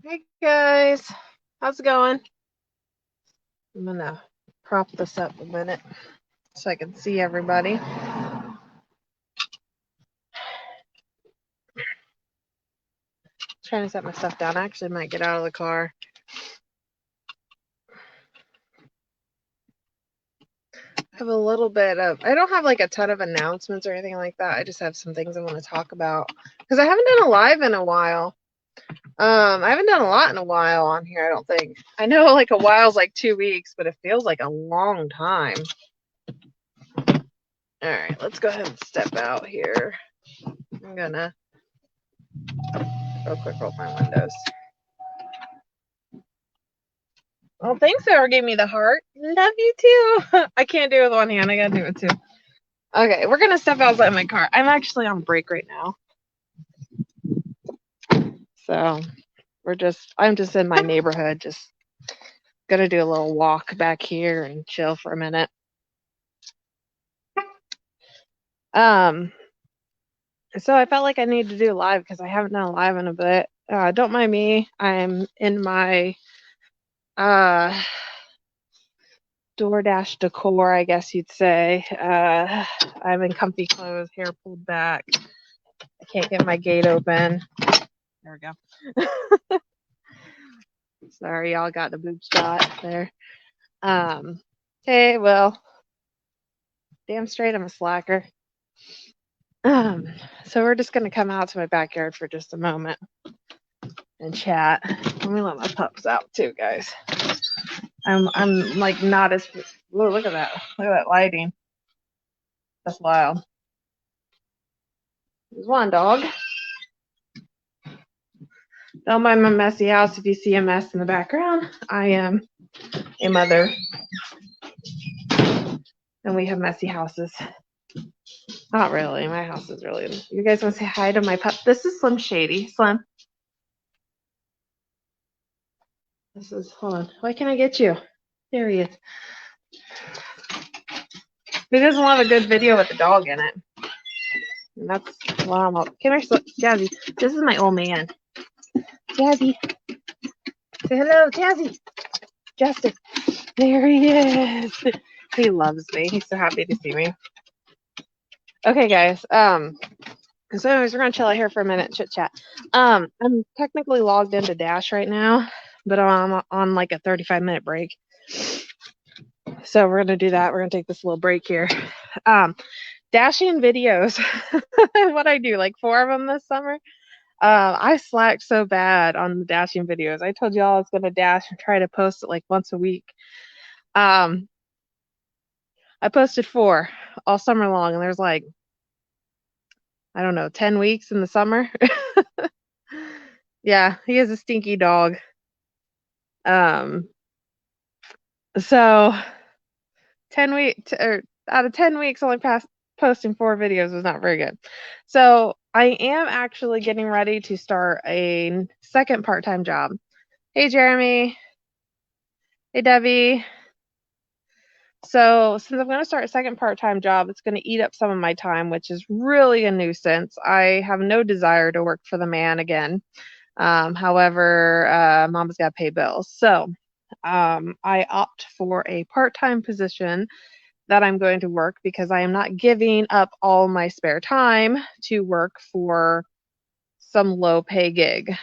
Hey guys, how's it going? I'm gonna prop this up a minute so I can see everybody. Trying to set my stuff down. I actually might get out of the car. I have a little bit of, I don't have like a ton of announcements or anything like that. I just have some things I want to talk about because I haven't done a live in a while. I haven't done a lot in a while on here, I don't think. I know like a while's like 2 weeks, but it feels like a long time. All right, let's go ahead and step out here. I'm gonna real quick roll my windows. Well, thanks, whoever gave me the heart. Love you too. I can't do it with one hand. I gotta do it too. Okay, we're gonna step outside my car. I'm actually on break right now, so I'm just in my neighborhood, just gonna do a little walk back here and chill for a minute. Um, so I felt like I needed to do a live because I haven't done a live in a bit. Don't mind me. I'm in my uh DoorDash decor, I guess you'd say. I'm in comfy clothes, hair pulled back. I can't get my gate open. There we go. Sorry, y'all got the boob shot there. Hey, well, damn straight I'm a slacker. Um, so we're just gonna come out to my backyard for just a moment and chat. Let me let my pups out too, guys. I'm like not as whoa, look at that. Look at that lighting. That's wild. There's one dog. Don't mind my messy house if you see a mess in the background. I am a mother and we have messy houses. Not really. My house is really. You guys want to say hi to my pup? This is Slim Shady. Slim. This is. Hold on. Why can't I get you? There he is. He doesn't want a good video with the dog in it. And that's why I'm up. Come here, Jazzy. This is my old man. Jazzy. Say hello, Jazzy. Justin. There he is. He loves me. He's so happy to see me. Okay, guys. So anyways, we're gonna chill out here for a minute, chit chat. I'm technically logged into Dash right now, but I'm on like a 35-minute break. So we're gonna do that. We're gonna take this little break here. Dashing videos. What I do, like 4 of them this summer. I slacked so bad on the dashing videos. I told y'all I was gonna dash and try to post it like once a week. I posted 4 all summer long, and there's like, I don't know, 10 weeks in the summer. Yeah, he is a stinky dog. Um, so 10 weeks or out of 10 weeks, only posting 4 videos was not very good. So I am actually getting ready to start a second part-time job. Hey, Jeremy. Hey, Debbie. So since I'm going to start a second part-time job, it's going to eat up some of my time, which is really a nuisance. I have no desire to work for the man again. However, mama's got to pay bills. So I opt for a part-time position that I'm going to work because I am not giving up all my spare time to work for some low pay gig.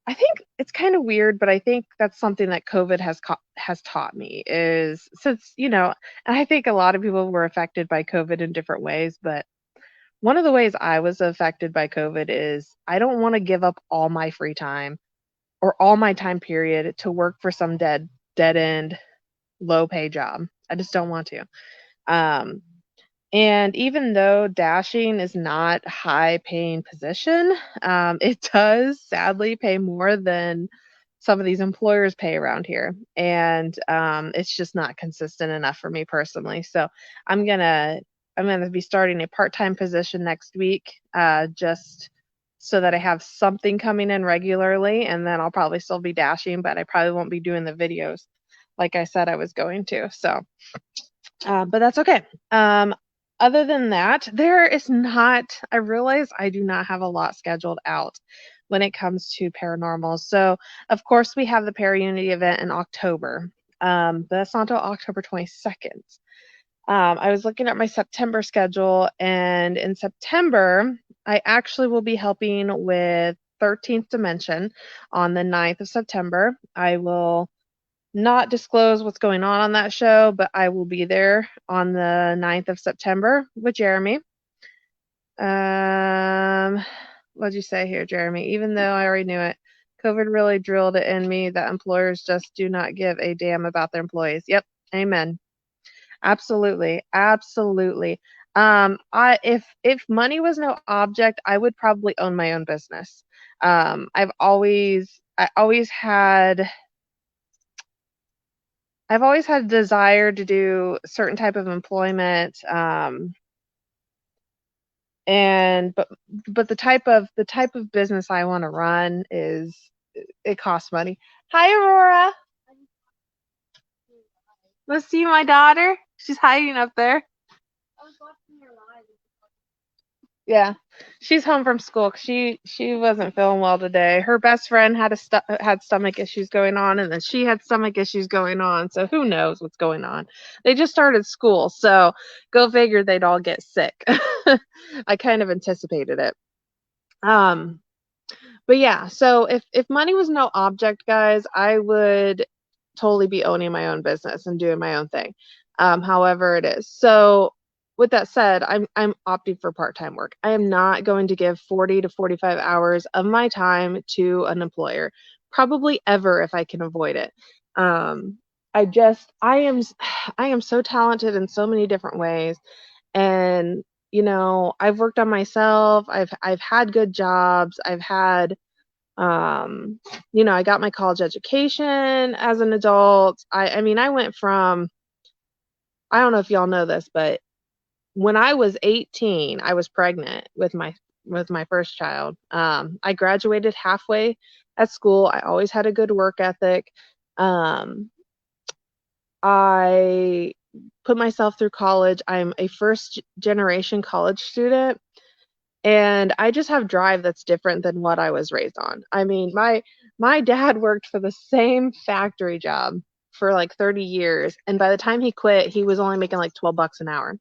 I think it's kind of weird, but I think that's something that COVID has taught me is since, and I think a lot of people were affected by COVID in different ways, but one of the ways I was affected by COVID is I don't want to give up all my free time or all my time period to work for some dead end low pay job. I just don't want to. Um, and even though dashing is not a high paying position, it does sadly pay more than some of these employers pay around here. And it's just not consistent enough for me personally. So I'm gonna I'm gonna be starting a part-time position next week, just so that I have something coming in regularly, and then I'll probably still be dashing, but I probably won't be doing the videos like I said I was going to. So but that's okay. Other than that, there is not, I realize I do not have a lot scheduled out. when it comes to paranormal. So, of course, we have the Para-Unity event in October, but that's not until October 22nd. I was looking at my September schedule, and in September, I actually will be helping with 13th Dimension on the 9th of September. I will not disclose what's going on that show, but I will be there on the 9th of September with Jeremy. Um, what'd you say here, Jeremy? Even though I already knew it, COVID really drilled it in me that employers just do not give a damn about their employees. Yep, amen. Absolutely, absolutely. I if money was no object, I would probably own my own business. I've always had a desire to do certain type of employment, and but the type of business I want to run is it costs money. Hi, Aurora. Let's see my daughter. She's hiding up there. Yeah, she's home from school. She wasn't feeling well today. Her best friend had stomach issues going on, and then she had stomach issues going on. So who knows what's going on? They just started school, so go figure they'd all get sick. I kind of anticipated it. Um, but yeah, so if money was no object, guys, I would totally be owning my own business and doing my own thing. However it is. So with that said, I'm opting for part-time work. I am not going to give 40 to 45 hours of my time to an employer, probably ever if I can avoid it. Um, I am so talented in so many different ways, and I've worked on myself. I've had good jobs. I've had I got my college education as an adult. I mean, I went from, I don't know if y'all know this, but when I was 18, I was pregnant with my first child. I graduated halfway at school. I always had a good work ethic. Um, I put myself through college. I'm a first generation college student. And I just have drive that's different than what I was raised on. I mean, my dad worked for the same factory job for like 30 years, and by the time he quit, he was only making like 12 bucks an hour.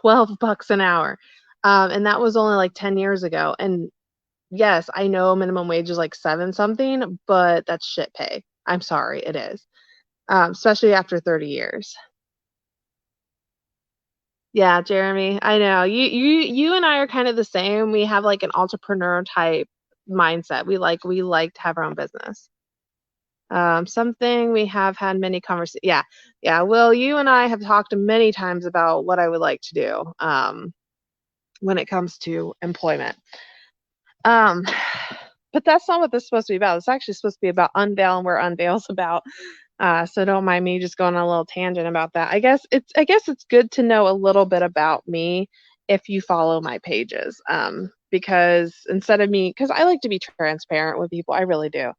12 bucks an hour. And that was only like 10 years ago. And yes, I know minimum wage is like 7 something, but that's shit pay. I'm sorry, it is. Especially after 30 years. Yeah, Jeremy, I know. You and I are kind of the same. We have like an entrepreneur type mindset. We like to have our own business. Something we have had many conversations. Yeah, yeah. Well, you and I have talked many times about what I would like to do when it comes to employment. Um, but that's not what this is supposed to be about. It's actually supposed to be about Unveil and where Unveil's about. So don't mind me just going on a little tangent about that. I guess it's good to know a little bit about me if you follow my pages. Because instead of me, because I like to be transparent with people, I really do.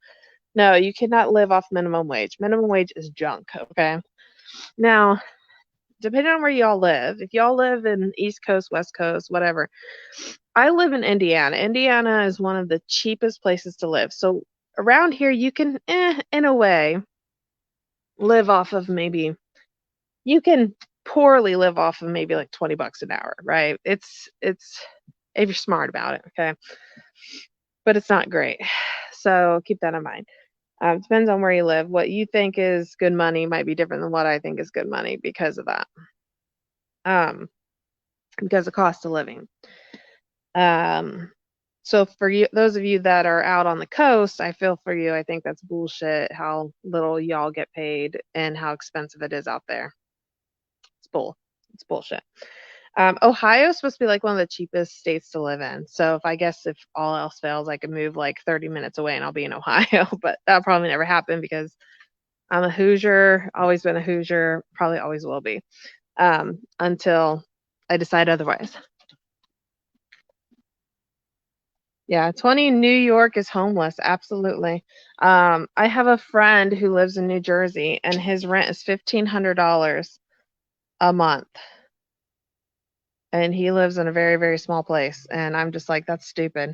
No, you cannot live off minimum wage. Minimum wage is junk. Okay. Now, depending on where y'all live, if y'all live in East Coast, West Coast, whatever, I live in Indiana. Indiana is one of the cheapest places to live. So around here, you can, in a way, live off of maybe you can poorly live off of maybe like 20 bucks an hour, right? It's if you're smart about it, okay? But it's not great. So keep that in mind. Depends on where you live. What you think is good money might be different than what I think is good money because of that. Um, because of cost of living. Um, so for you, those of you that are out on the coast, I feel for you. I think that's bullshit how little y'all get paid and how expensive it is out there. It's bull. It's bullshit. Ohio's supposed to be like one of the cheapest states to live in. So if all else fails, I could move like 30 minutes away and I'll be in Ohio. But that'll probably never happen because I'm a Hoosier, always been a Hoosier, probably always will be, until I decide otherwise. Yeah, 20 New York is homeless. Absolutely. I have a friend who lives in New Jersey and his rent is $1,500 a month. And he lives in a very, very small place. And I'm just like, that's stupid.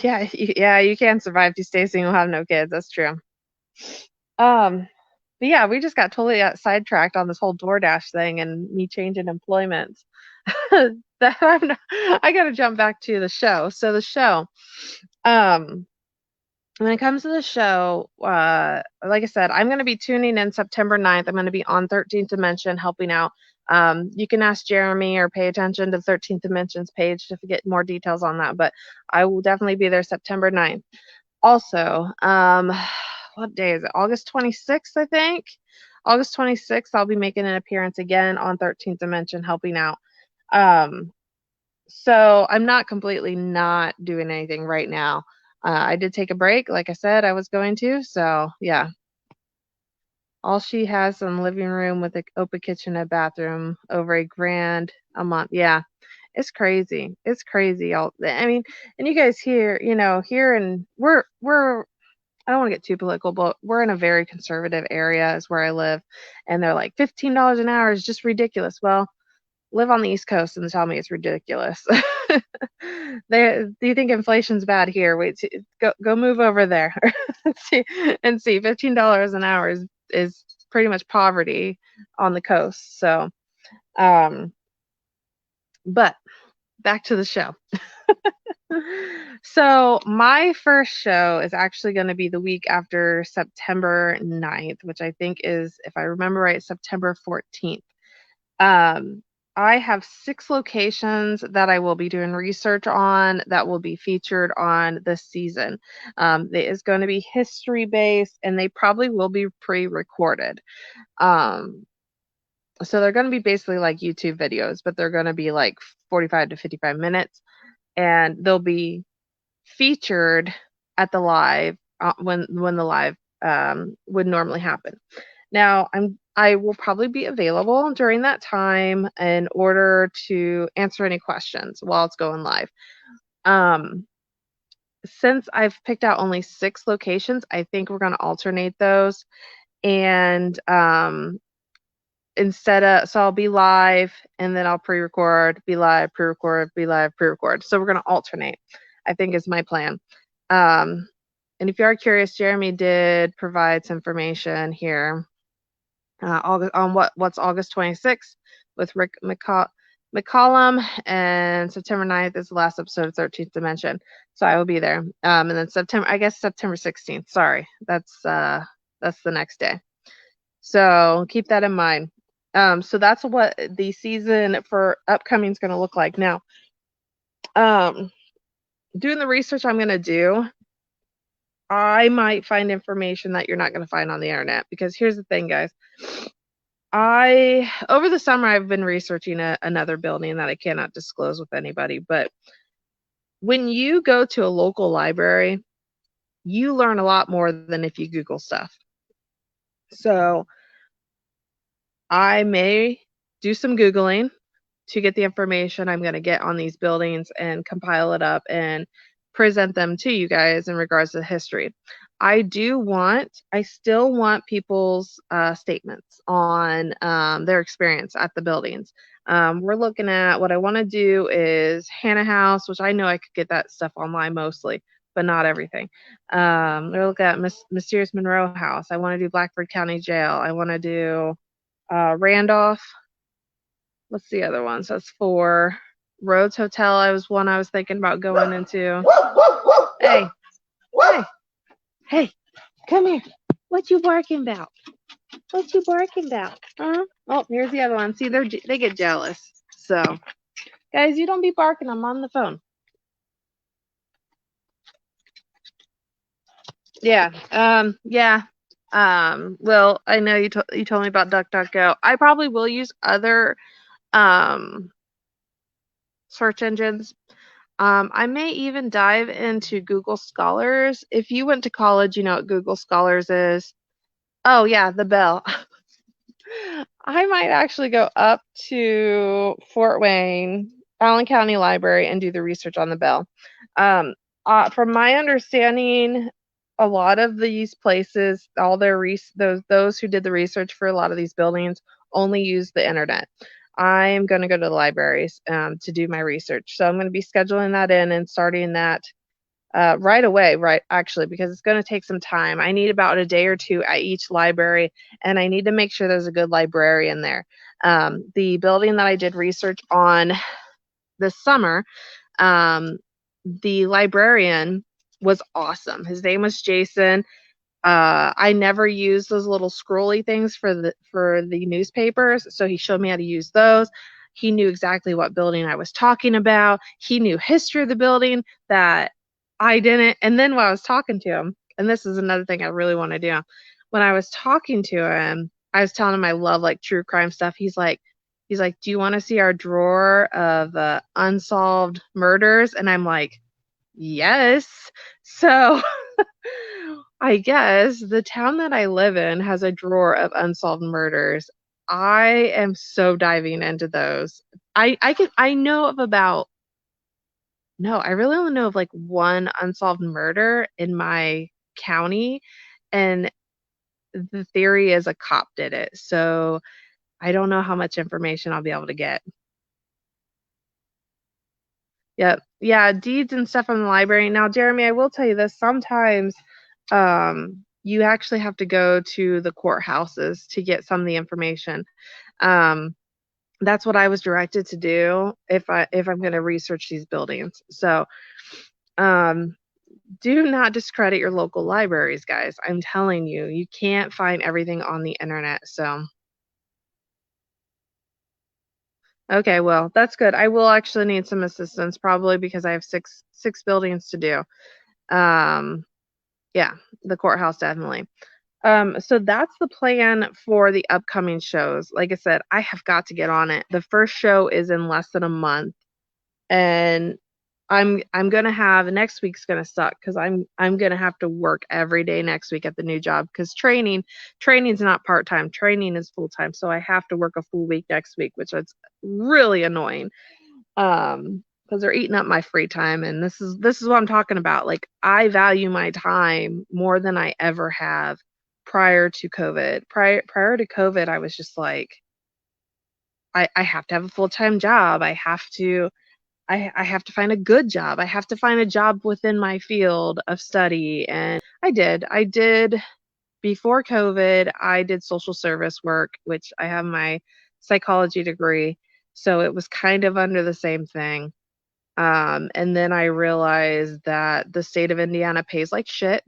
Yeah, yeah, you can survive if you stay single, have no kids. That's true. Um, but yeah, we just got totally sidetracked on this whole DoorDash thing and me changing employments. That I got to jump back to the show. So the show, um, when it comes to the show, like I said, I'm going to be tuning in September 9th. I'm going to be on 13th Dimension helping out. You can ask Jeremy or pay attention to 13th Dimension's page to get more details on that, but I will definitely be there September 9th. Also, what day is it? August 26th, I think. August 26th, I'll be making an appearance again on 13th Dimension helping out. Um, so I'm not completely not doing anything right now. I did take a break, like I said I was going to. So yeah, all she has in the living room with an open kitchen and bathroom, over a grand a month. Yeah, it's crazy. It's crazy. I mean, and you guys here, here and we're I don't want to get too political, but we're in a very conservative area is where I live, and they're like $15 an hour is just ridiculous. Well, live on the East Coast and tell me it's ridiculous. Do you think inflation's bad here? Wait, go move over there. see, $15 an hour is pretty much poverty on the coast. So, um, but back to the show. So my first show is actually going to be the week after September 9th, which I think is, if I remember right, September 14th. Um, I have 6 locations that I will be doing research on that will be featured on this season. It is going to be history based, and they probably will be pre-recorded. Um, so they're going to be basically like YouTube videos, but they're going to be like 45 to 55 minutes, and they'll be featured at the live when the live would normally happen. Now, I will probably be available during that time in order to answer any questions while it's going live. Um, since I've picked out only 6 locations, I think we're going to alternate those. And so I'll be live and then I'll pre-record, be live, pre-record, be live, pre-record. So we're going to alternate, I think is my plan. Um, and if you are curious, Jeremy did provide some information here on what's August 26th with Rick McCollum, and September 9th is the last episode of 13th Dimension. So I will be there. And then September 16th. Sorry, that's the next day. So keep that in mind. So that's what the season for upcoming is going to look like. Now, doing the research I'm going to do, I might find information that you're not going to find on the internet, because here's the thing, guys. Over the summer, I've been researching another building that I cannot disclose with anybody, but when you go to a local library, you learn a lot more than if you Google stuff. So I may do some Googling to get the information I'm going to get on these buildings and compile it up and present them to you guys in regards to history. I still want people's statements on their experience at the buildings. We're looking at, what I want to do is Hannah House, which I know I could get that stuff online mostly, but not everything. We're looking at Mysterious Monroe House. I want to do Blackford County Jail. I want to do Randolph. What's the other one? So that's 4. Rhodes Hotel. I was thinking about going into. Hey, hey, hey, come here. What you barking about? What you barking about? Huh? Oh, here's the other one. See, they get jealous. So, guys, you don't be barking. I'm on the phone. Yeah. Yeah. Well, I know you told me about DuckDuckGo. I probably will use other search engines. I may even dive into Google Scholars. If you went to college, you know what Google Scholars is. Oh, yeah, the bell. I might actually go up to Fort Wayne, Allen County Library, and do the research on the bell. From my understanding, a lot of these places, all their those who did the research for a lot of these buildings only use the internet. I'm going to go to the libraries to do my research. So I'm going to be scheduling that in and starting that right away, right, actually, because it's going to take some time. I need about a day or two at each library, and I need to make sure there's a good librarian there. The building that I did research on this summer, um, the librarian was awesome. His name was Jason. I never used those little scrolly things for the newspapers, so he showed me how to use those. He knew exactly what building I was talking about. He knew history of the building that I didn't. And then when I was talking to him, and this is another thing I really want to do, when I was talking to him, I was telling him I love like true crime stuff. He's like, "Do you want to see our drawer of unsolved murders?" And I'm like, "Yes." So I guess the town that I live in has a drawer of unsolved murders. I am so diving into those. I know of about no, I really only know of like one unsolved murder in my county, and the theory is a cop did it. So I don't know how much information I'll be able to get. Yep. Yeah, deeds and stuff from the library. Now, Jeremy, I will tell you this. Sometimes you actually have to go to the courthouses to get some of the information. Um, that's what I was directed to do if I'm going to research these buildings. So, um, do not discredit your local libraries, guys. I'm telling you, you can't find everything on the internet. So, okay, well, that's good. I will actually need some assistance probably because I have six buildings to do. Um, yeah, the courthouse definitely. So that's the plan for the upcoming shows. Like I said, I have got to get on it. The first show is in less than a month, and I'm gonna have next week's gonna suck because I'm gonna have to work every day next week at the new job because training's not part time. Training is full time, so I have to work a full week next week, which is really annoying. Because they're eating up my free time, and this is what I'm talking about. Like I value my time more than I ever have prior to COVID. Prior to COVID, I was just like, I have to have a full time job. I have to find a good job. I have to find a job within my field of study, and I did. I did before COVID. I did social service work, which I have my psychology degree, so it was kind of under the same thing. And then I realized that the state of Indiana pays like shit.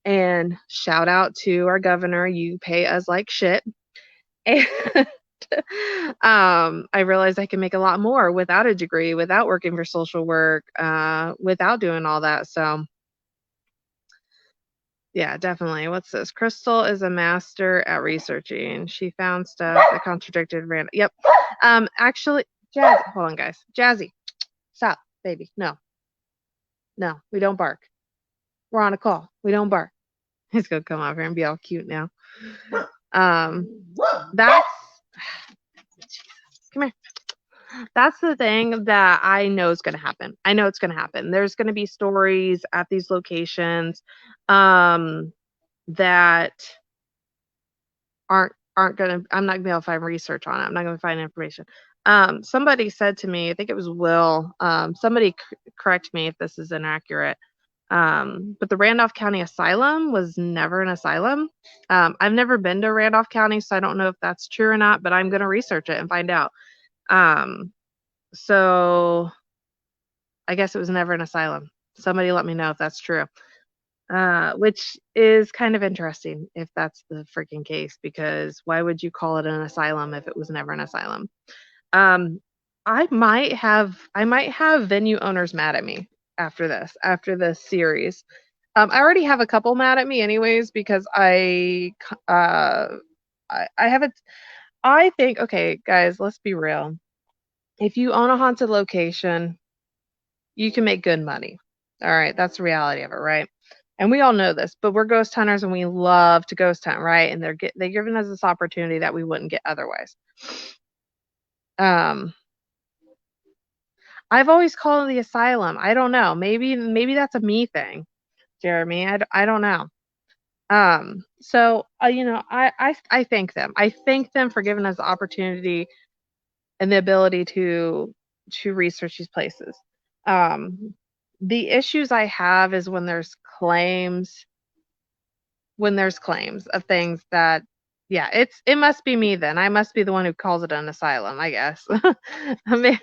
And shout out to our governor, you pay us like shit. And I realized I can make a lot more without a degree, without working for social work, without doing all that. So yeah, definitely. What's this? Crystal is a master at researching. She found stuff that contradicted random. Yep. Actually, Jazzy, hold on, guys. Jazzy, stop, baby. No, no, we don't bark. We're on a call. We don't bark. He's gonna come over here and be all cute now. That's come here. That's the thing that I know is gonna happen. I know it's gonna happen. There's gonna be stories at these locations, that aren't gonna. I'm not gonna be able to find research on it. I'm not gonna find information. Somebody said to me, I think it was Will. Somebody correct me if this is inaccurate. But the Randolph County Asylum was never an asylum. I've never been to Randolph County, so I don't know if that's true or not, but I'm going to research it and find out. Um, so I guess it was never an asylum. Somebody let me know if that's true. Which is kind of interesting if that's the freaking case, because why would you call it an asylum if it was never an asylum? Um, I might have venue owners mad at me after this series. I already have a couple mad at me anyways because I haven't. I think, okay, guys, let's be real. If you own a haunted location, you can make good money. All right, that's the reality of it, right? And we all know this, but we're ghost hunters and we love to ghost hunt, right? And they're giving us this opportunity that we wouldn't get otherwise. Um, I've always called it the asylum. I don't know. Maybe that's a me thing, Jeremy. I don't know. So I thank them. I thank them for giving us the opportunity and the ability to research these places. Um, The issues I have is when there's claims of things that, yeah, it must be me then. I must be the one who calls it an asylum, I guess. I mean,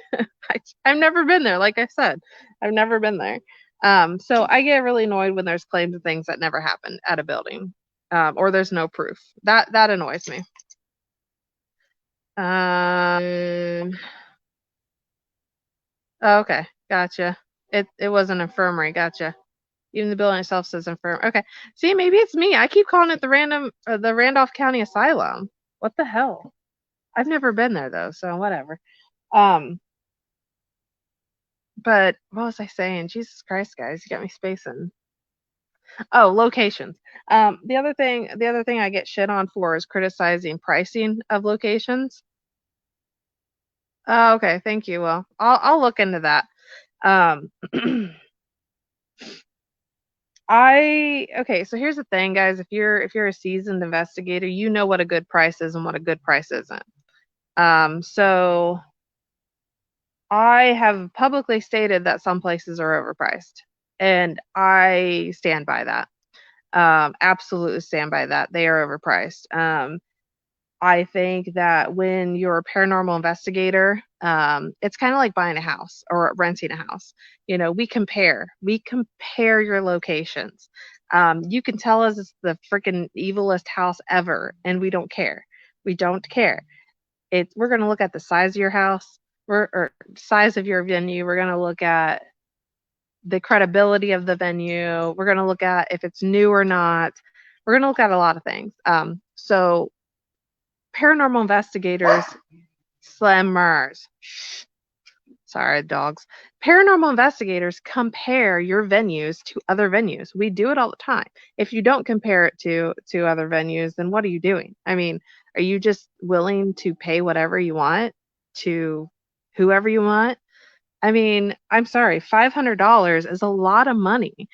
I've never been there, like I said. I've never been there. So I get really annoyed when there's claims of things that never happened at a building, or there's no proof. That annoys me. Oh, okay, gotcha. It was an infirmary, gotcha. Even the building itself says infirm. Okay. See, maybe it's me. I keep calling it the Randolph County Asylum. What the hell? I've never been there though, so whatever. Um, but what was I saying? Jesus Christ, guys, you got me spacing. Oh, locations. The other thing I get shit on for is criticizing pricing of locations. Oh, okay, thank you. Well, I'll look into that. Um, okay, so here's the thing, guys. If you're a seasoned investigator, you know what a good price is and what a good price isn't. So I have publicly stated that some places are overpriced, and I stand by that. Absolutely stand by that. They are overpriced. I think that when you're a paranormal investigator, it's kind of like buying a house or renting a house. We compare your locations. You can tell us it's the freaking evilest house ever, and we don't care. We don't care. We're going to look at the size of your house, or size of your venue. We're going to look at the credibility of the venue. We're going to look at if it's new or not. We're going to look at a lot of things. So paranormal investigators, slammers, sorry, dogs. Paranormal investigators compare your venues to other venues. We do it all the time. If you don't compare it to other venues, then what are you doing? I mean, are you just willing to pay whatever you want to whoever you want? I mean, I'm sorry, $500 is a lot of money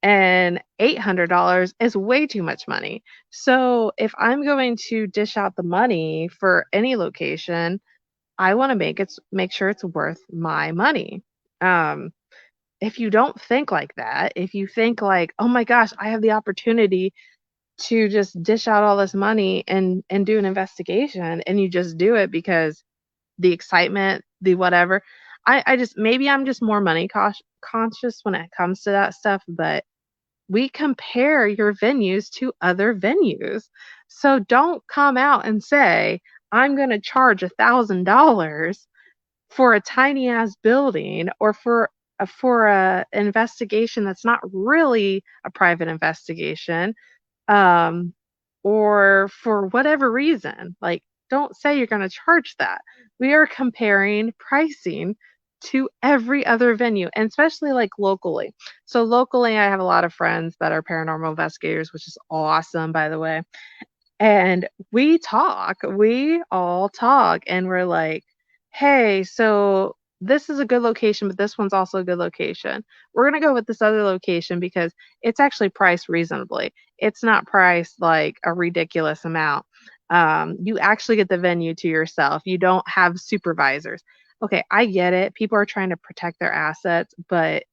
and $800 is way too much money. So if I'm going to dish out the money for any location, I want to make sure it's worth my money. Um, if you don't think like that, if you think like, oh my gosh, I have the opportunity to just dish out all this money and do an investigation, and you just do it because the excitement, the whatever. I just maybe I'm just more money conscious when it comes to that stuff, but we compare your venues to other venues. So don't come out and say, I'm going to charge $1,000 for a tiny ass building, or for a investigation that's not really a private investigation, um, or for whatever reason. Like, don't say you're going to charge that. We are comparing pricing to every other venue, and especially like locally. So locally, I have a lot of friends that are paranormal investigators, which is awesome, by the way. And we all talk, and we're like, hey, so this is a good location, but this one's also a good location. We're going to go with this other location because it's actually priced reasonably. It's not priced like a ridiculous amount. You actually get the venue to yourself. You don't have supervisors. Okay, I get it. People are trying to protect their assets, but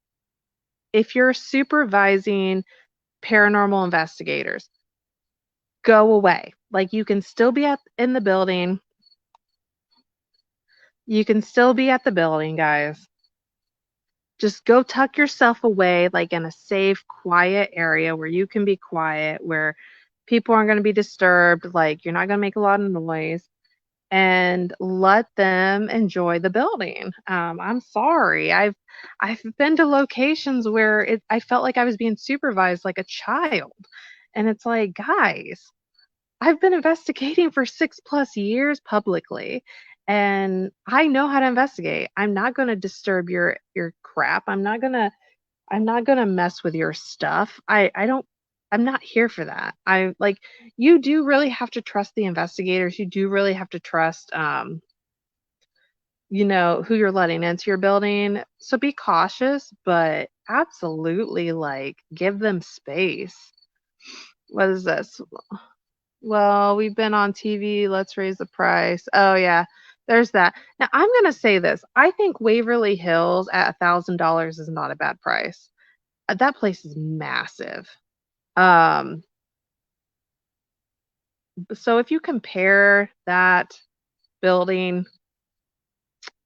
if you're supervising paranormal investigators, go away. Like, you can still be in the building. You can still be at the building, guys. Just go tuck yourself away, like in a safe, quiet area where you can be quiet, where people aren't going to be disturbed. Like, you're not going to make a lot of noise, and let them enjoy the building. I'm sorry. I've been to locations where I felt like I was being supervised like a child. And it's like, guys, I've been investigating for 6+ years publicly, and I know how to investigate. I'm not going to disturb your crap. I'm not going to mess with your stuff. I don't I'm not here for that. I like You do really have to trust the investigators. You do really have to trust who you're letting into your building. So be cautious, but absolutely, like, give them space. What is this? Well, we've been on TV. Let's raise the price. Oh, yeah. There's that. Now, I'm going to say this. I think Waverly Hills at $1,000 is not a bad price. That place is massive. Um, so if you compare that building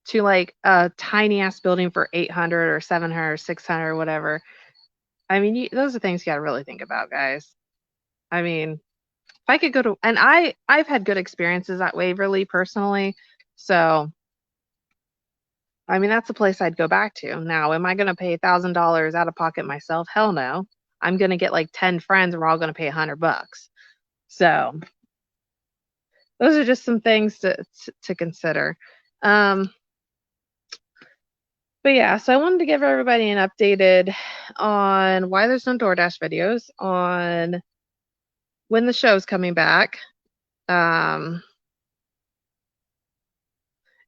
to like a tiny ass building for 800 or 700 or 600 or whatever, I mean, those are things you got to really think about, guys. I mean, if I could go to, and I've had good experiences at Waverly personally, so I mean, that's a place I'd go back to. Now, am I going to pay $1,000 out of pocket myself? Hell no. I'm going to get like 10 friends and we're all going to pay $100. So those are just some things to consider. Um, but yeah, so I wanted to give everybody an updated on why there's no DoorDash videos, on when the show's coming back. Um,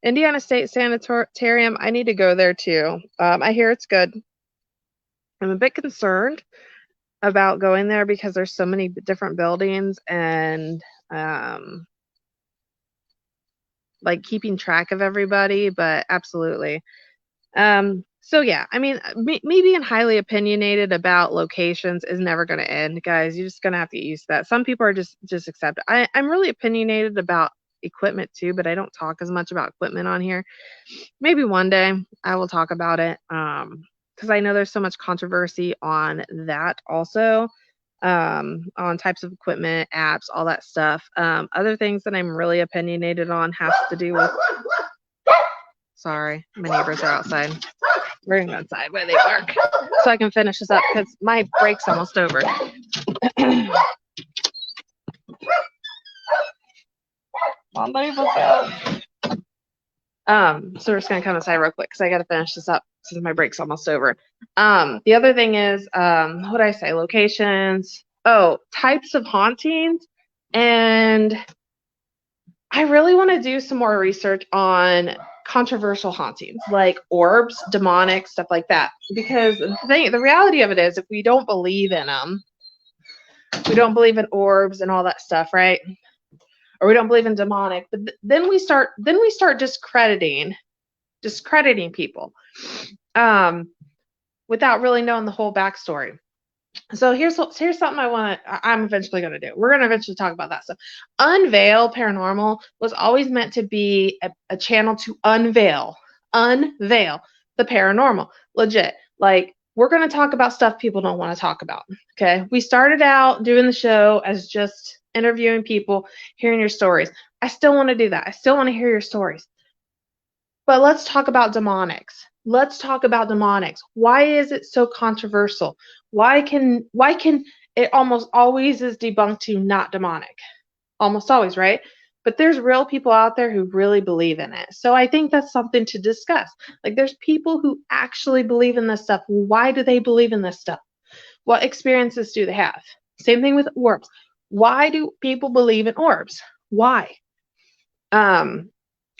Indiana State Sanitarium, I need to go there too. I hear it's good. I'm a bit concerned about going there because there's so many different buildings and like keeping track of everybody, but absolutely. So yeah, I mean, me being highly opinionated about locations is never going to end, guys. You're just going to have to get used to that. Some people are just accept it. I'm really opinionated about equipment too, but I don't talk as much about equipment on here. Maybe one day I will talk about it. Because I know there's so much controversy on that also, on types of equipment, apps, all that stuff. Other things that I'm really opinionated on has to do with, sorry, my neighbors are outside. We're going to go inside where they bark so I can finish this up because my break's almost over. Mom, let me look out. So we're just gonna come inside real quick because I gotta finish this up since my break's almost over. The other thing is, what did I say? Locations. Oh, types of hauntings. And I really want to do some more research on controversial hauntings, like orbs, demonic, stuff like that. Because the reality of it is, if we don't believe in them, we don't believe in orbs and all that stuff, right? Or we don't believe in demonic, but then we start discrediting people, without really knowing the whole backstory. So here's something I'm eventually going to do. We're going to eventually talk about that stuff. Unveil Paranormal was always meant to be a channel to unveil the paranormal. Legit. Like, we're going to talk about stuff people don't want to talk about. Okay. We started out doing the show as just interviewing people, hearing your stories. I still want to do that. I still want to hear your stories. But let's talk about demonics. Let's talk about demonics. Why is it so controversial? Why can it almost always is debunked to not demonic? Almost always, right? But there's real people out there who really believe in it. So I think that's something to discuss. Like, there's people who actually believe in this stuff. Why do they believe in this stuff? What experiences do they have? Same thing with orbs. Why do people believe in orbs? Why?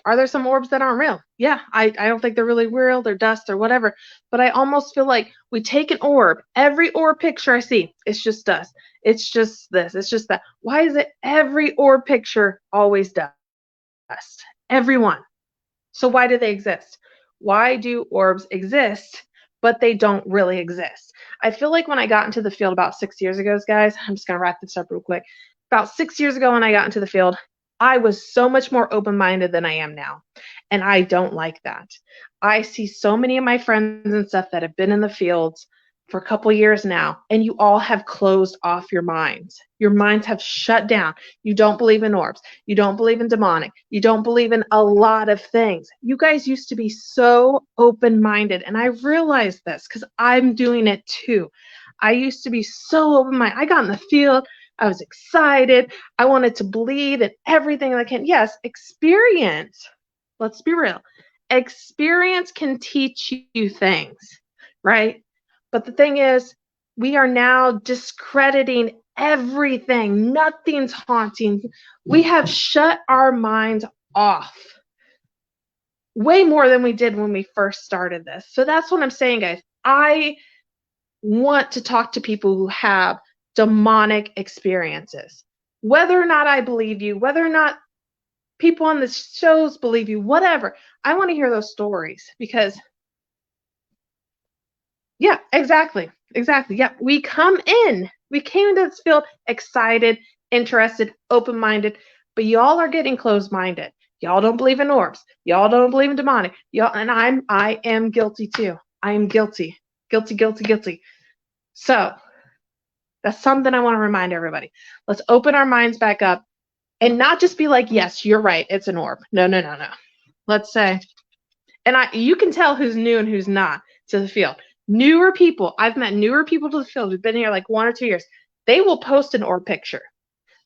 Are there some orbs that aren't real? Yeah, I don't think they're really real. They're dust or whatever. But I almost feel like we take an orb. Every orb picture I see, it's just dust. It's just this. It's just that. Why is it every orb picture always dust? Everyone. So why do they exist? Why do orbs exist, but they don't really exist? I feel like when I got into the field about 6 years ago, guys, I'm just going to wrap this up real quick. About 6 years ago when I got into the field, I was so much more open-minded than I am now. And I don't like that. I see so many of my friends and stuff that have been in the fields for a couple years now, and you all have closed off your minds. Your minds have shut down. You don't believe in orbs. You don't believe in demonic. You don't believe in a lot of things. You guys used to be so open-minded, and I realized this because I'm doing it too. I used to be so open-minded. I got in the field. I was excited. I wanted to believe in everything I can. Yes, experience. Let's be real. Experience can teach you things, right? But the thing is, we are now discrediting everything. Nothing's haunting. We have shut our minds off way more than we did when we first started this. So that's what I'm saying, guys. I want to talk to people who have demonic experiences. Whether or not I believe you, whether or not people on the shows believe you, whatever. I want to hear those stories because, yeah, exactly. Exactly. Yeah. We came into this field excited, interested, open minded, but y'all are getting closed minded. Y'all don't believe in orbs. Y'all don't believe in demonic. Y'all, and I am guilty too. I am guilty. Guilty, guilty, guilty. So that's something I want to remind everybody. Let's open our minds back up and not just be like, yes, you're right, it's an orb. No, no, no, no. Let's say, and you can tell who's new and who's not to the field. Newer people, I've met newer people to the field who've been here like 1 or 2 years. They will post an orb picture.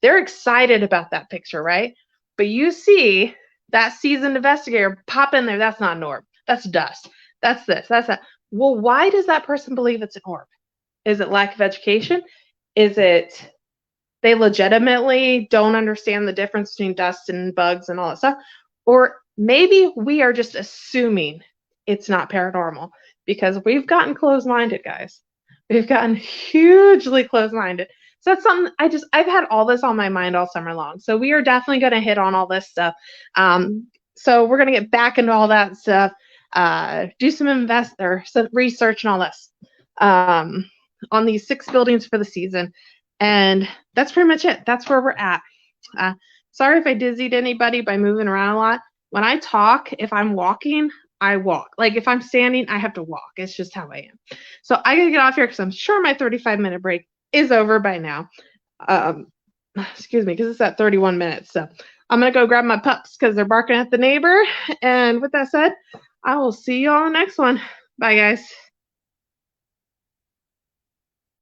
They're excited about that picture, right? But you see that seasoned investigator pop in there. That's not an orb. That's dust. That's this. That's that. Well, why does that person believe it's an orb? Is it lack of education? Is it they legitimately don't understand the difference between dust and bugs and all that stuff? Or maybe we are just assuming it's not paranormal because we've gotten closed minded, guys. We've gotten hugely closed minded. So that's something I've had all this on my mind all summer long. So we are definitely going to hit on all this stuff. So we're going to get back into all that stuff, do some research and all this on these 6 buildings for the season. And that's pretty much it. That's where we're at. Sorry if I dizzied anybody by moving around a lot. When I talk, if I'm walking, I walk. Like if I'm standing, I have to walk. It's just how I am. So I gotta get off here because I'm sure my 35-minute break is over by now. Excuse me, because it's at 31 minutes. So I'm gonna go grab my pups because they're barking at the neighbor. And with that said, I will see you on the next one. Bye, guys.